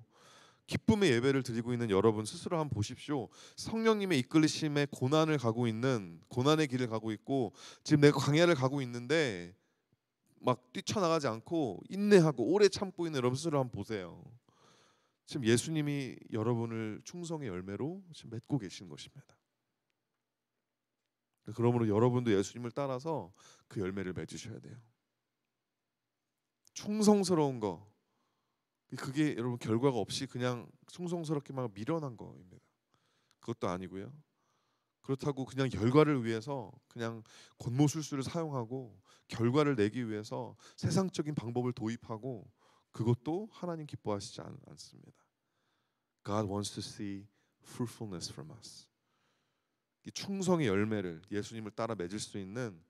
기쁨의 예배를 드리고 있는 여러분 스스로 한번 보십시오. 성령님의 이끌리심에 고난을 가고 있는 고난의 길을 가고 있고 지금 내가 광야를 가고 있는데 막 뛰쳐나가지 않고 인내하고 오래 참고 있는 여러분 스스로 한번 보세요. 지금 예수님이 여러분을 충성의 열매로 지금 맺고 계신 것입니다. 그러므로 여러분도 예수님을 따라서 그 열매를 맺으셔야 돼요. 충성스러운 거 그게 여러분 결과가 없이 그냥 충성스럽게만 미련한 거입니다. 그것도 아니고요. 그렇다고 그냥 결과를 위해서 그냥 권모술수를 사용하고 결과를 내기 위해서 세상적인 방법을 도입하고 그것도 하나님 기뻐하시지 않습니다. God wants to see fruitfulness from us. 이 충성의 열매를 예수님을 따라 맺을 수 있는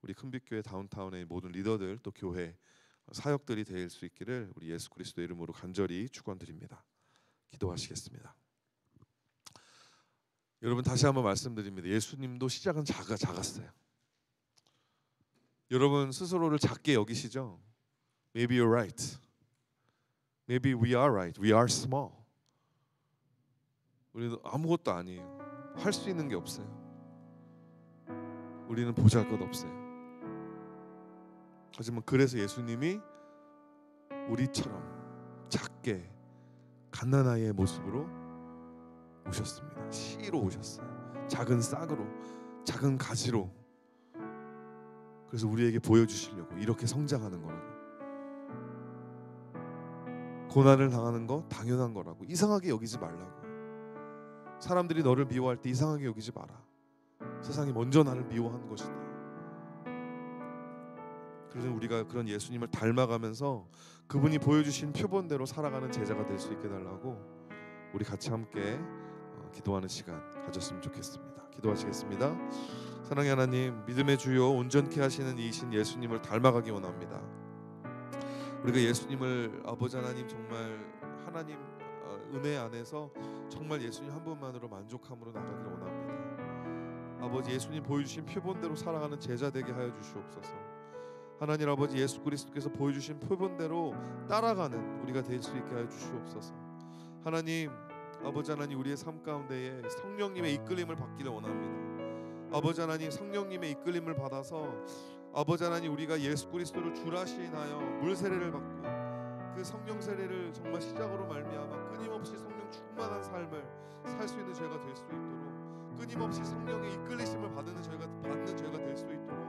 우리 큰빛교회 다운타운의 모든 리더들 또 교회 사역들이 될 수 있기를 우리 예수 그리스도의 이름으로 간절히 축원드립니다. 기도하시겠습니다. 여러분 다시 한번 말씀드립니다. 예수님도 시작은 작았어요. 여러분 스스로를 작게 여기시죠? Maybe you're right. Maybe we are right. We are small. 우리는 아무것도 아니에요. 할 수 있는 게 없어요. 우리는 보잘것 없어요. 하지만 그래서 예수님이 우리처럼 작게 갓난아이의 모습으로 오셨습니다. 씨로 오셨어요. 작은 싹으로, 작은 가지로. 그래서 우리에게 보여주시려고 이렇게 성장하는 거라고. 고난을 당하는 거 당연한 거라고. 이상하게 여기지 말라고. 사람들이 너를 미워할 때 이상하게 여기지 마라. 세상이 먼저 나를 미워하는 것이다. 그래서 우리가 그런 예수님을 닮아가면서 그분이 보여주신 표본대로 살아가는 제자가 될 수 있게 달라고 우리 같이 함께 기도하는 시간 가졌으면 좋겠습니다. 기도하시겠습니다. 사랑의 하나님, 믿음의 주요 온전케 하시는 이신 예수님을 닮아가기 원합니다. 우리가 예수님을 아버지 하나님 정말 하나님 은혜 안에서 정말 예수님 한 분만으로 만족함으로 나가기를 원합니다. 아버지 예수님 보여주신 표본대로 살아가는 제자 되게 하여 주시옵소서. 하나님 아버지 예수 그리스도께서 보여주신 표본대로 따라가는 우리가 될 수 있게 하여 주시옵소서. 하나님 아버지 하나님 우리의 삶 가운데에 성령님의 이끌림을 받기를 원합니다. 아버지 하나님 성령님의 이끌림을 받아서 아버지 하나님 우리가 예수 그리스도를 주라시나여 물 세례를 받고 그 성령 세례를 정말 시작으로 말미암아 끊임없이 성령 충만한 삶을 살 수 있는 저희가 될 수 있도록 끊임없이 성령의 이끌리심을 받는 저희가 될 수 있도록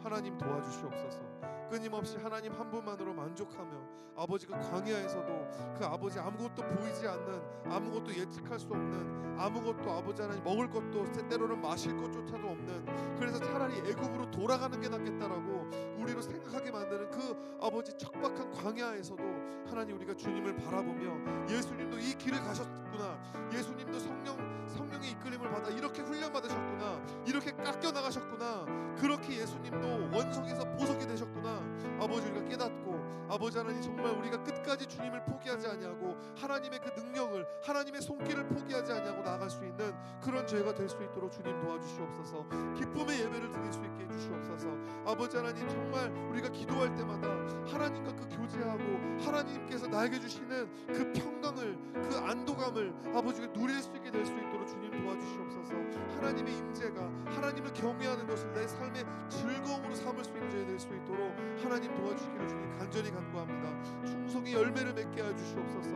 하나님 도와주시옵소서. 끊임없이 하나님 한 분만으로 만족하며 아버지 그 광야에서도 그 아버지 아무것도 보이지 않는 아무것도 예측할 수 없는 아무것도 아버지 하나님 먹을 것도 때로는 마실 것조차도 없는 그래서 차라리 애굽으로 돌아가는 게 낫겠다라고 우리로 생각하게 만드는 그 아버지 척박한 광야에서도 하나님 우리가 주님을 바라보며 예수님도 이 길을 가셨구나. 예수님도 성령의 이끌림을 받아 이렇게 훈련받으셨구나. 이렇게 깎여 나가셨구나. 그렇게 예수님도 원석에서 보석이 되셨구나. 아버지 우리가 깨닫고 아버지 하나님 정말 우리가 끝까지 주님을 포기하지 아니하고 하나님의 그 능력을 하나님의 손길을 포기하지 아니하고 나아갈 수 있는 그런 저희가 될 수 있도록 주님 도와주시옵소서. 기쁨의 예배를 드릴 수 있게 해주시옵소서. 아버지 하나님 정말 우리가 기도할 때마다 하나님과 그 교제하고 하나님께서 나에게 주시는 그 평강을 그 안도감을 아버지가 누릴 수 있게 될 수 있도록 주님 도와주시옵소서. 하나님의 임재가 하나님을 경외하는 것을 내 삶의 즐거움으로 삼을 수 있는 저희 될 수 있도록 하나님 도와주시기를 주님 간절히 간구합니다. 충성의 열매를 맺게 하여 주시옵소서.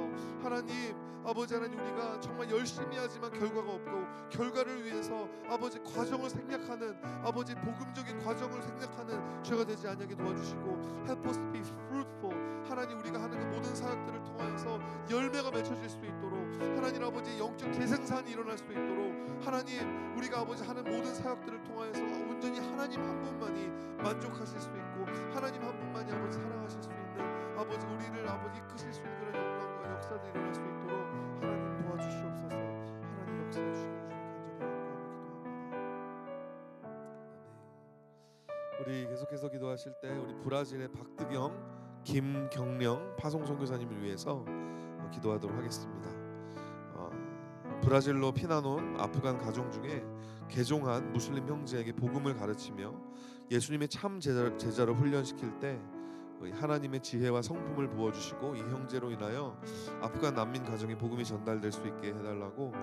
하나님 아버지 하나님 우리가 정말 열심히 하지만 결과가 없고 결과를 위해서 아버지 과정을 생략하는 아버지 복음적인 과정을 생략하는 죄가 되지 않게 도와주시고 Help us be fruitful. 하나님 우리가 하는 그 모든 사역들을 통하여서 열매가 맺혀질 수 있도록 하나님 아버지 영적 재생산이 일어날 수 있도록 하나님 우리가 아버지 하는 모든 사역들을 통하여서 온전히 하나님 한 분만이 만족하실 수 있고 하나님 한 분만이 아버지 사랑하실 수 있는 아버지 우리를 아버지 이끄실 수 있는 그런 영광과 역사들이 일어날 수 있도록 하나님 도와주시옵소서. 하나님 역사해 주시기를 주님 간절히 기도합니다. 우리 계속해서 기도하실 때 우리 브라질의 박드경 김경령 파송 선교사님을 위해서 기도하도록 하겠습니다. 브라질로 피난 온 아프간 가정 중에 개종한 무슬림 형제에게 복음을 가르치며 예수님의 참 제자로 훈련시킬 때 하나님의 지혜와 성품을 부어주시고 이 형제로 인하여 아프간 난민 가정에 복음이 전달될 수 있게 해달라고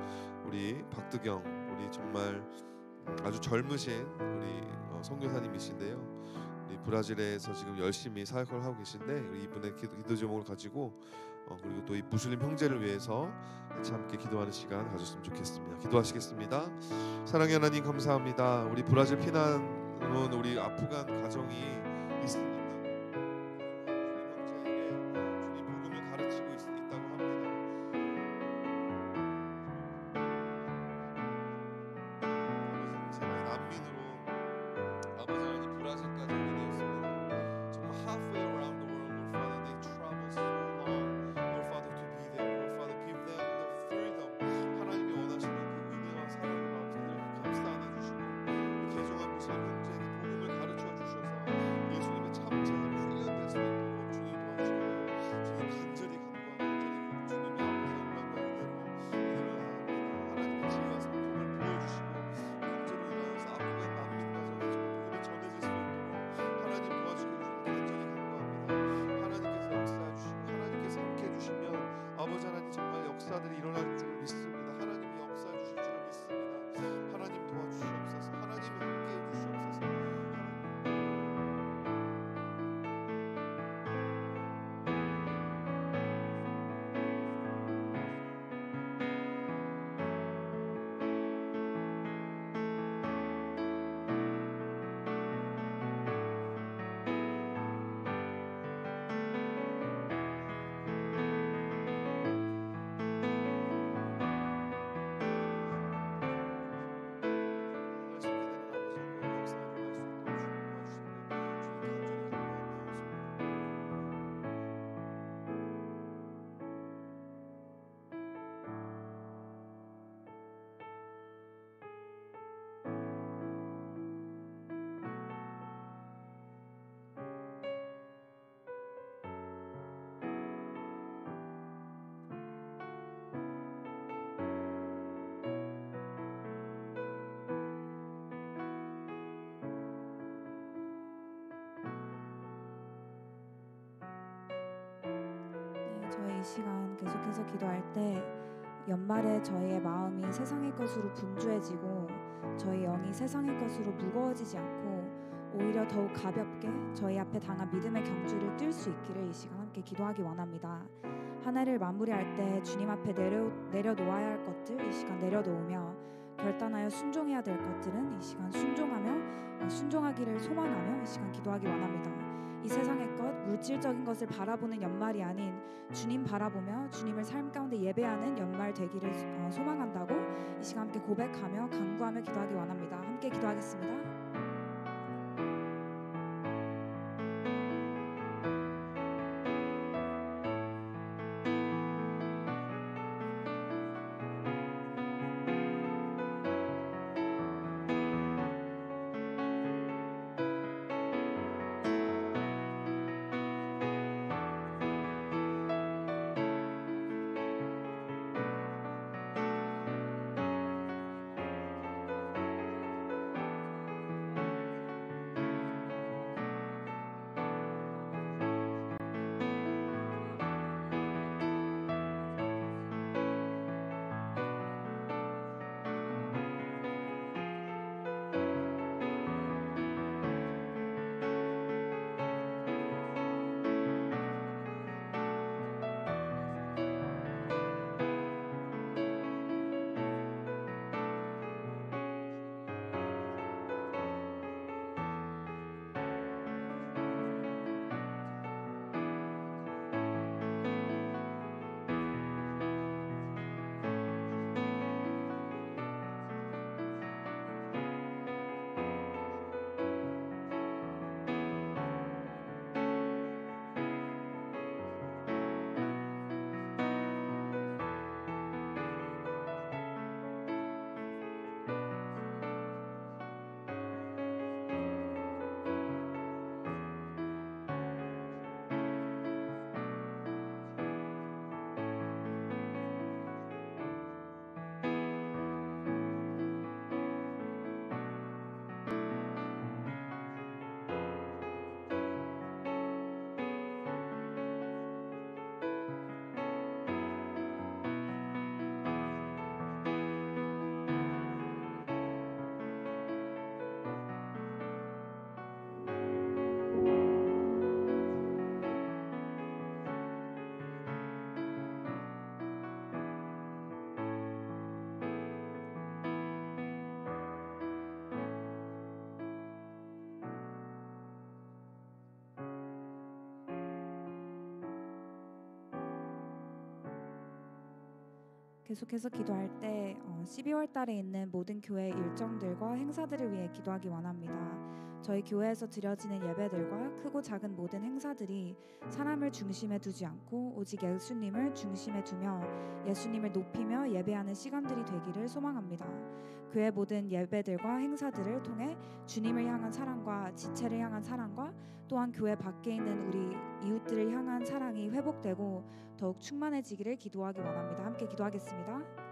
우리 박드경 우리 정말 아주 젊으신 우리 선교사님이신데요. 우리 브라질에서 지금 열심히 사역을 하고 계신데 이분의 기도 제목을 가지고 그리고 또 이 무슬림 형제를 위해서 같이 함께 기도하는 시간 가졌으면 좋겠습니다. 기도하시겠습니다. 사랑의 하나님 감사합니다. 우리 브라질 피난 온 우리 아프간 가정이 있습니다. 형제에게 주님 복음을 가르치고 있다고 합니다. 아버지 난민으로 아버지 하나님 브라질까지 오게 되었습니다. 정말 halfway around the world, Lord Father, they travel so long, Lord Father, to be there. Lord Father, give them the freedom. 하나님이 원하시는 그 은혜와 사랑으로 아버지들 감싸 안아주시고 개종한 무슬림 형제에게 복음을 가르쳐 주셔서 시간 계속해서 기도할 때 연말에 저희의 마음이 세상의 것으로 분주해지고 저희 영이 세상의 것으로 무거워지지 않고 오히려 더욱 가볍게 저희 앞에 당한 믿음의 경주를 뛸 수 있기를 이 시간 함께 기도하기 원합니다. 한 해를 마무리할 때 주님 앞에 내려놓아야 할 것들 이 시간 내려놓으며 결단하여 순종해야 될 것들은 이 시간 순종하기를 소망하며 이 시간 기도하기 원합니다. 이 세상의 것, 물질적인 것을 바라보는 연말이 아닌 주님 바라보며 주님을 삶 가운데 예배하는 연말 되기를 소망한다고 이 시간 함께 고백하며 간구하며 기도하기 원합니다. 함께 기도하겠습니다. 계속해서 기도할 때 12월 달에 있는 모든 교회 일정들과 행사들을 위해 기도하기 원합니다. 저희 교회에서 드려지는 예배들과 크고 작은 모든 행사들이 사람을 중심에 두지 않고 오직 예수님을 중심에 두며 예수님을 높이며 예배하는 시간들이 되기를 소망합니다. 교회 모든 예배들과 행사들을 통해 주님을 향한 사랑과 지체를 향한 사랑과 또한 교회 밖에 있는 우리 이웃들을 향한 사랑이 회복되고 더욱 충만해지기를 기도하기 원합니다. 함께 기도하겠습니다.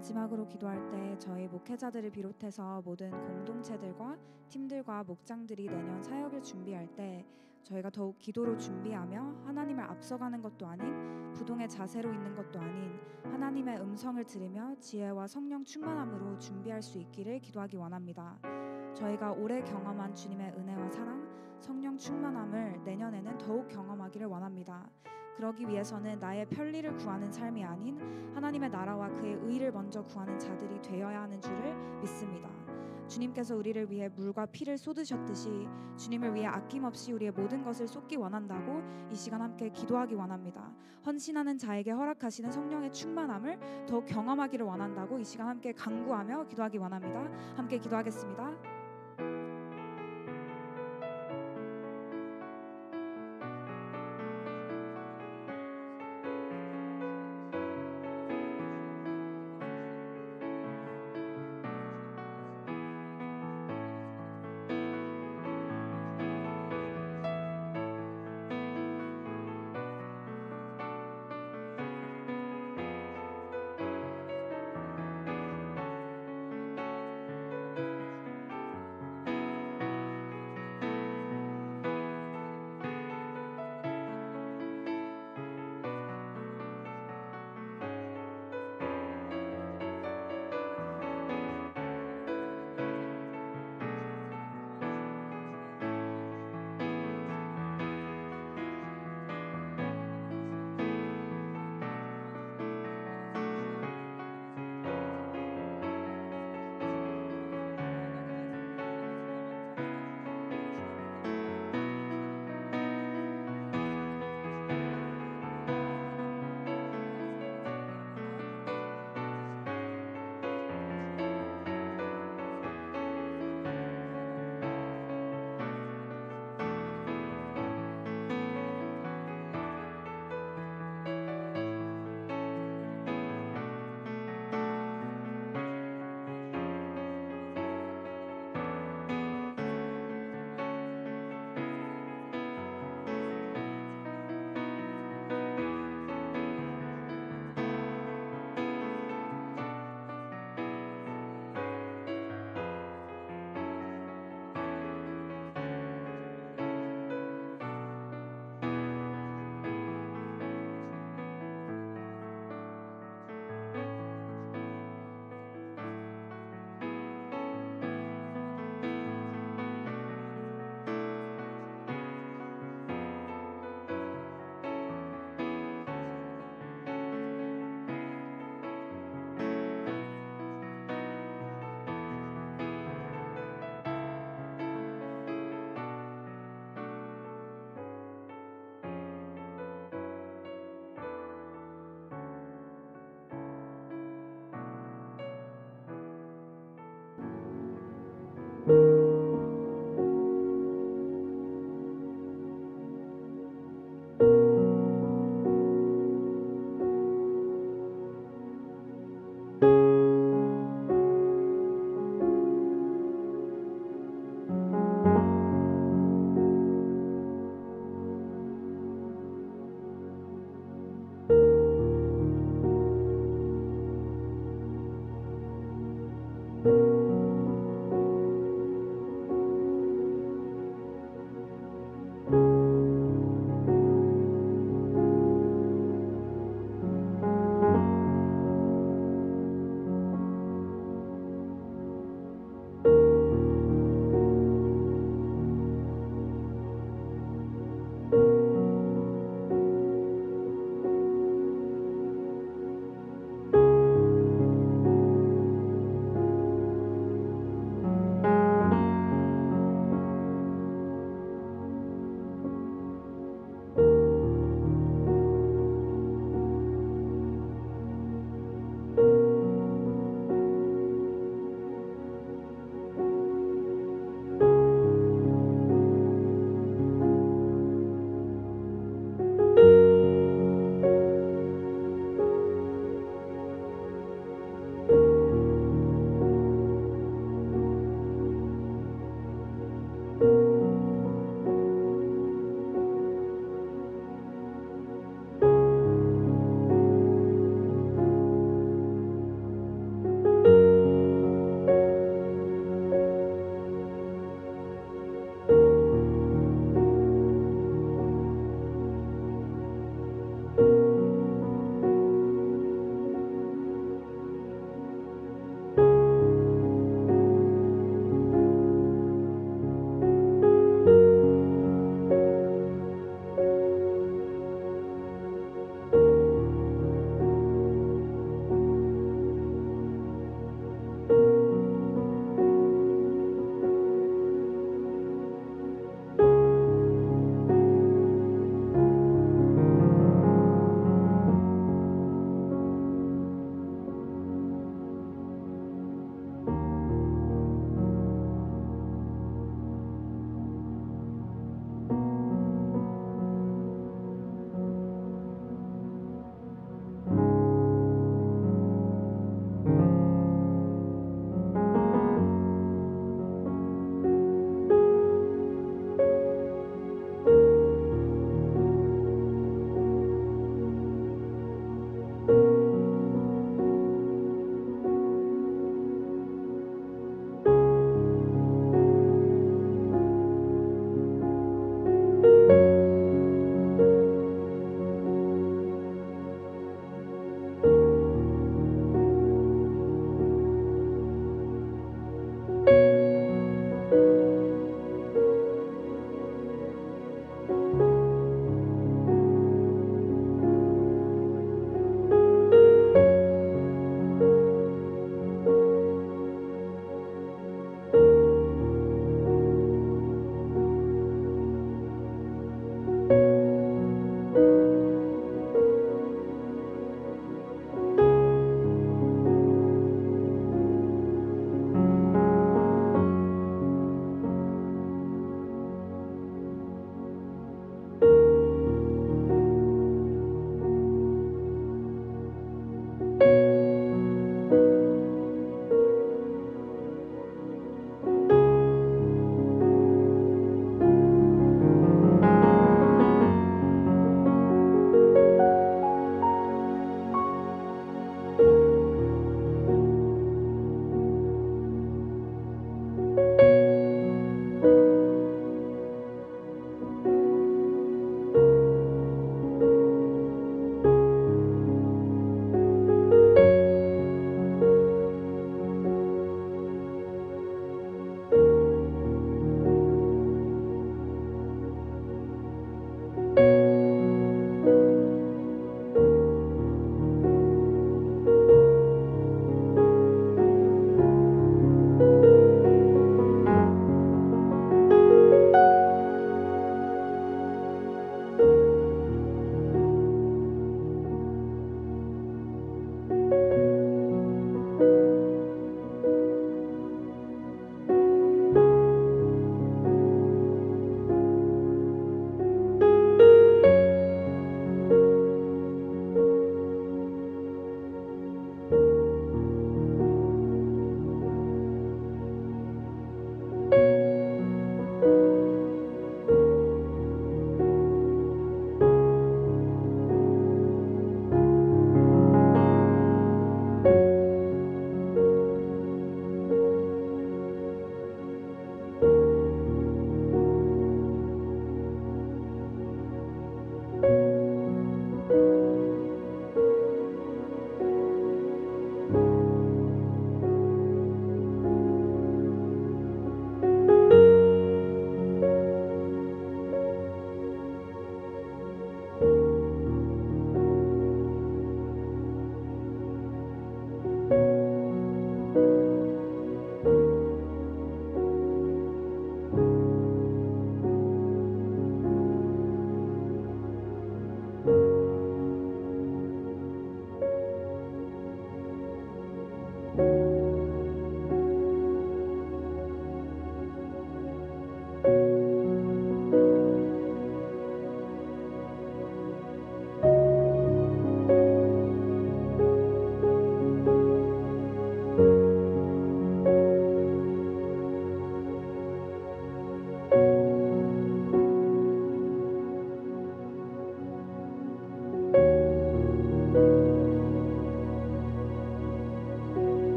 마지막으로 기도할 때 저희 목회자들을 비롯해서 모든 공동체들과 팀들과 목장들이 내년 사역을 준비할 때 저희가 더욱 기도로 준비하며 하나님을 앞서가는 것도 아닌 부동의 자세로 있는 것도 아닌 하나님의 음성을 들으며 지혜와 성령 충만함으로 준비할 수 있기를 기도하기 원합니다. 저희가 올해 경험한 주님의 은혜와 사랑, 성령 충만함을 내년에는 더욱 경험하기를 원합니다. 그러기 위해서는 나의 편리를 구하는 삶이 아닌 하나님의 나라와 그의 의를 먼저 구하는 자들이 되어야 하는 줄을 믿습니다. 주님께서 우리를 위해 물과 피를 쏟으셨듯이 주님을 위해 아낌없이 우리의 모든 것을 쏟기 원한다고 이 시간 함께 기도하기 원합니다. 헌신하는 자에게 허락하시는 성령의 충만함을 더욱 경험하기를 원한다고 이 시간 함께 간구하며 기도하기 원합니다. 함께 기도하겠습니다.